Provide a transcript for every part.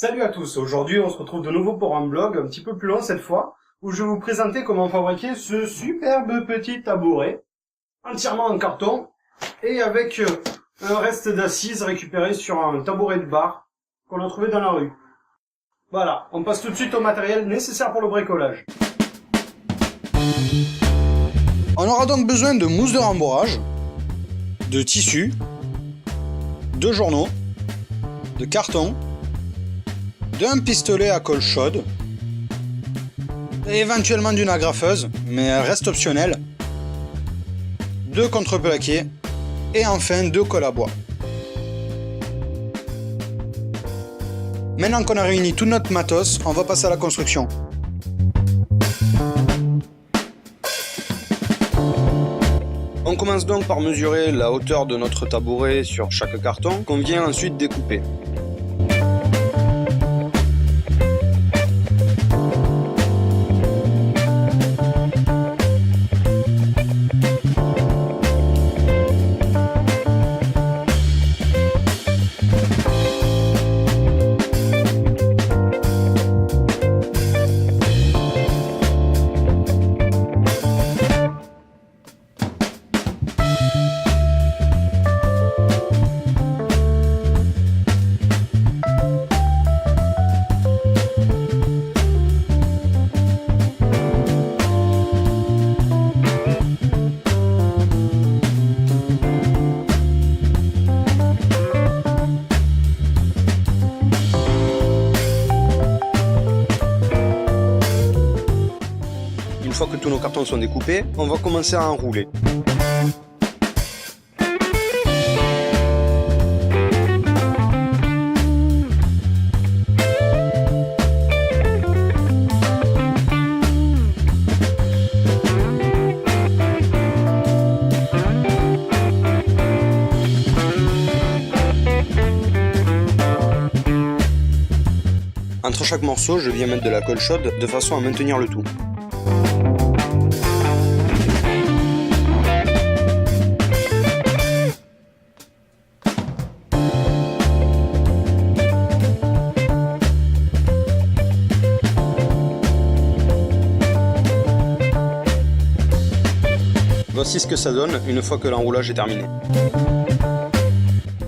Salut à tous, aujourd'hui on se retrouve de nouveau pour un vlog un petit peu plus long cette fois, où je vais vous présenter comment fabriquer ce superbe petit tabouret, entièrement en carton, et avec un reste d'assises récupéré sur un tabouret de bar qu'on a trouvé dans la rue. Voilà, on passe tout de suite au matériel nécessaire pour le bricolage. On aura donc besoin de mousse de rembourrage, de tissu, de journaux, de carton, d'un pistolet à colle chaude, et éventuellement d'une agrafeuse, mais elle reste optionnelle, deux contreplaqués, et enfin deux colles à bois. Maintenant qu'on a réuni tout notre matos, on va passer à la construction. On commence donc par mesurer la hauteur de notre tabouret sur chaque carton, qu'on vient ensuite découper. Une fois que tous nos cartons sont découpés, on va commencer à enrouler. Entre chaque morceau, je viens mettre de la colle chaude de façon à maintenir le tout. Voici ce que ça donne une fois que l'enroulage est terminé.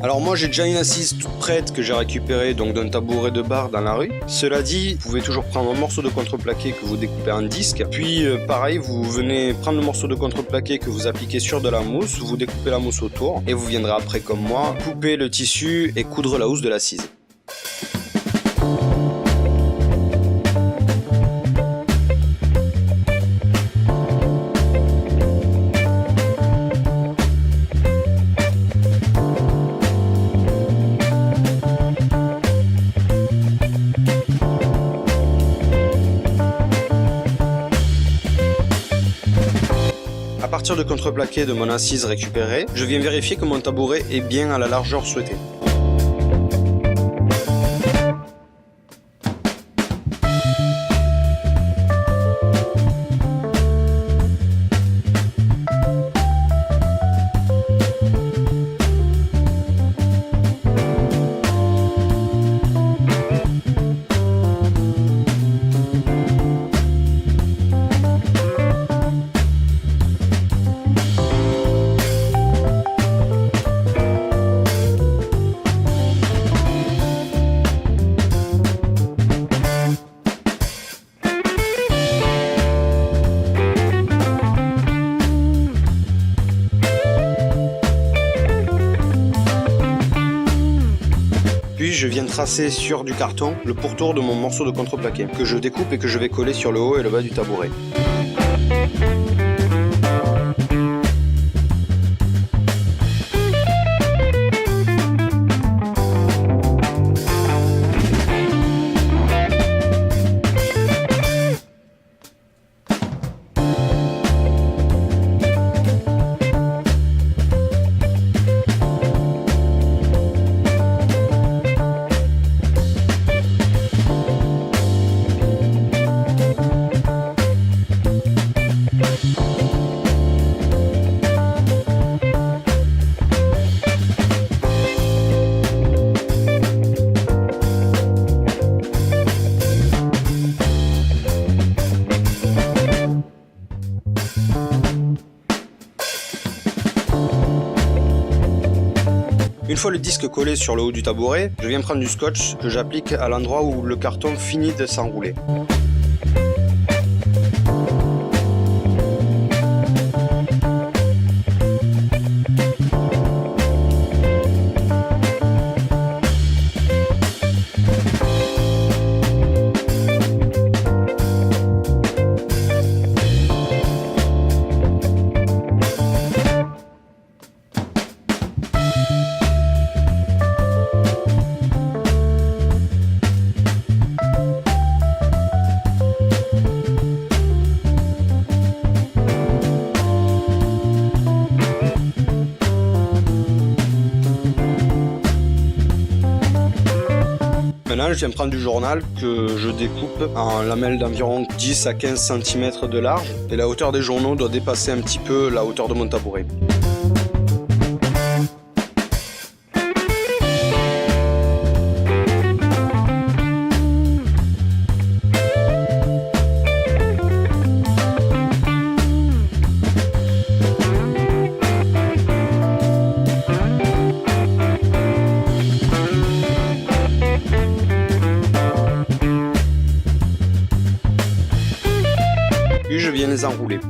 Alors moi j'ai déjà une assise toute prête que j'ai récupérée donc d'un tabouret de bar dans la rue. Cela dit, vous pouvez toujours prendre un morceau de contreplaqué que vous découpez en disque. Puis pareil, vous venez prendre le morceau de contreplaqué que vous appliquez sur de la mousse, vous découpez la mousse autour et vous viendrez après comme moi couper le tissu et coudre la housse de l'assise. À partir de contreplaqué de mon assise récupérée, je viens vérifier que mon tabouret est bien à la largeur souhaitée. Puis je viens tracer sur du carton le pourtour de mon morceau de contreplaqué, que je découpe et que je vais coller sur le haut et le bas du tabouret. fois le disque collé sur le haut du tabouret, je viens prendre du scotch que j'applique à l'endroit où le carton finit de s'enrouler. Maintenant, je viens prendre du journal que je découpe en lamelles d'environ 10 à 15 cm de large. Et la hauteur des journaux doit dépasser un petit peu la hauteur de mon tabouret. Puis je viens les enrouler.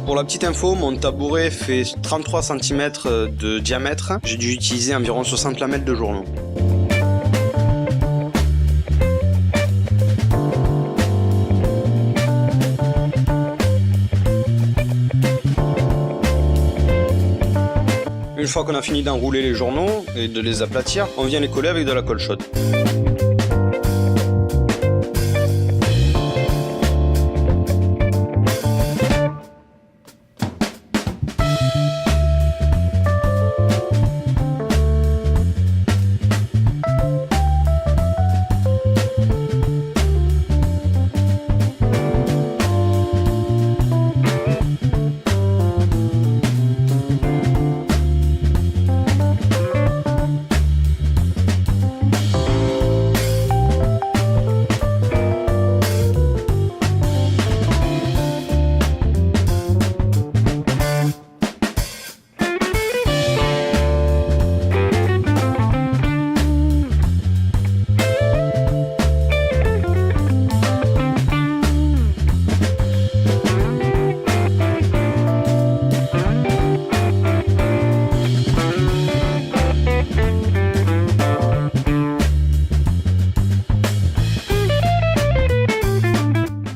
Pour la petite info, mon tabouret fait 33 cm de diamètre. J'ai dû utiliser environ 60 lamelles de journaux. Une fois qu'on a fini d'enrouler les journaux et de les aplatir, on vient les coller avec de la colle chaude.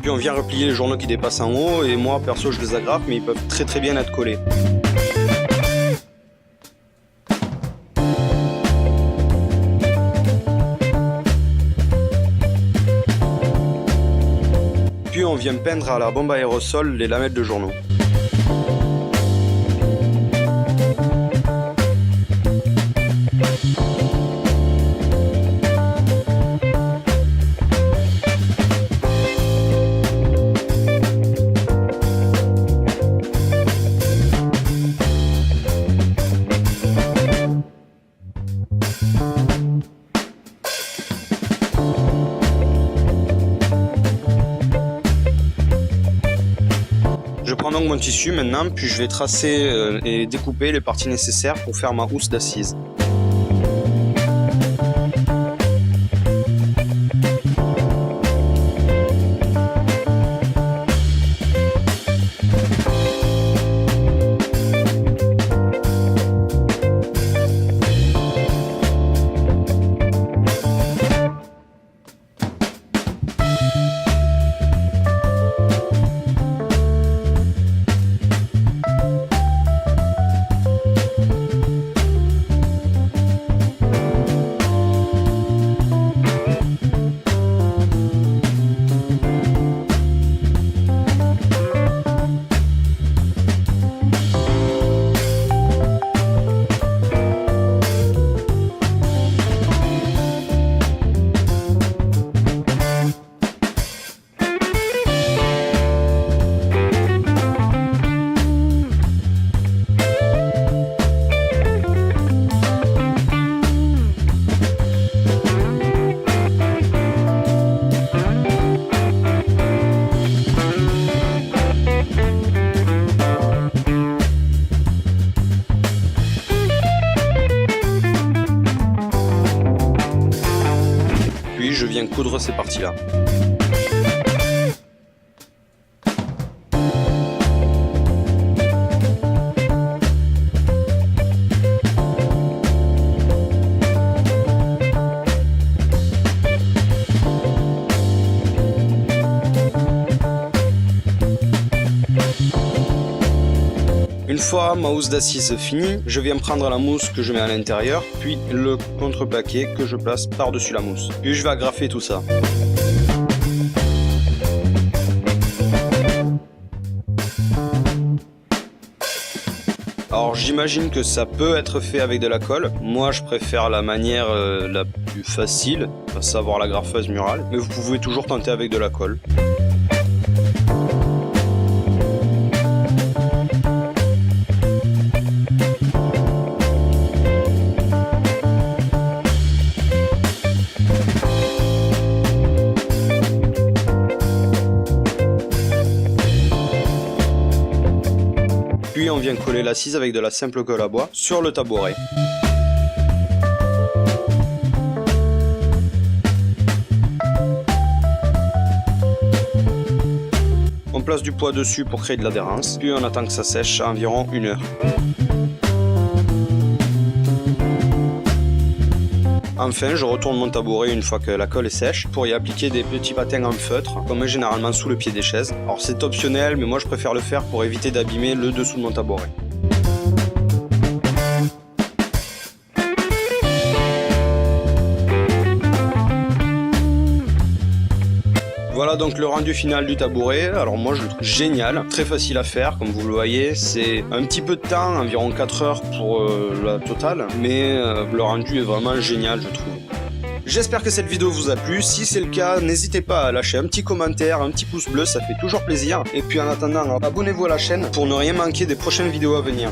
Puis on vient replier les journaux qui dépassent en haut et moi perso je les agrafe mais ils peuvent très bien être collés. Puis on vient peindre à la bombe aérosol les lamelles de journaux. Je prends donc mon tissu maintenant, puis je vais tracer et découper les parties nécessaires pour faire ma housse d'assise. coudre ces parties-là. Une fois ma housse d'assise finie, je viens prendre la mousse que je mets à l'intérieur, puis le contreplaqué que je place par-dessus la mousse. Puis je vais agrafer tout ça. Alors j'imagine que ça peut être fait avec de la colle. Moi je préfère la manière la plus facile, à savoir la graffeuse murale, mais vous pouvez toujours tenter avec de la colle. Puis on vient coller l'assise avec de la simple colle à bois sur le tabouret. On place du poids dessus pour créer de l'adhérence, puis on attend que ça sèche à environ 1 heure. Enfin, je retourne mon tabouret une fois que la colle est sèche pour y appliquer des petits patins en feutre, qu'on met généralement sous le pied des chaises. Alors c'est optionnel, mais moi je préfère le faire pour éviter d'abîmer le dessous de mon tabouret. Voilà donc le rendu final du tabouret. Alors moi je le trouve génial, très facile à faire comme vous le voyez. C'est un petit peu de temps, environ 4 heures pour la totale, mais le rendu est vraiment génial je trouve. J'espère que cette vidéo vous a plu. Si c'est le cas, n'hésitez pas à lâcher un petit commentaire, un petit pouce bleu, ça fait toujours plaisir. Et puis en attendant, abonnez-vous à la chaîne pour ne rien manquer des prochaines vidéos à venir.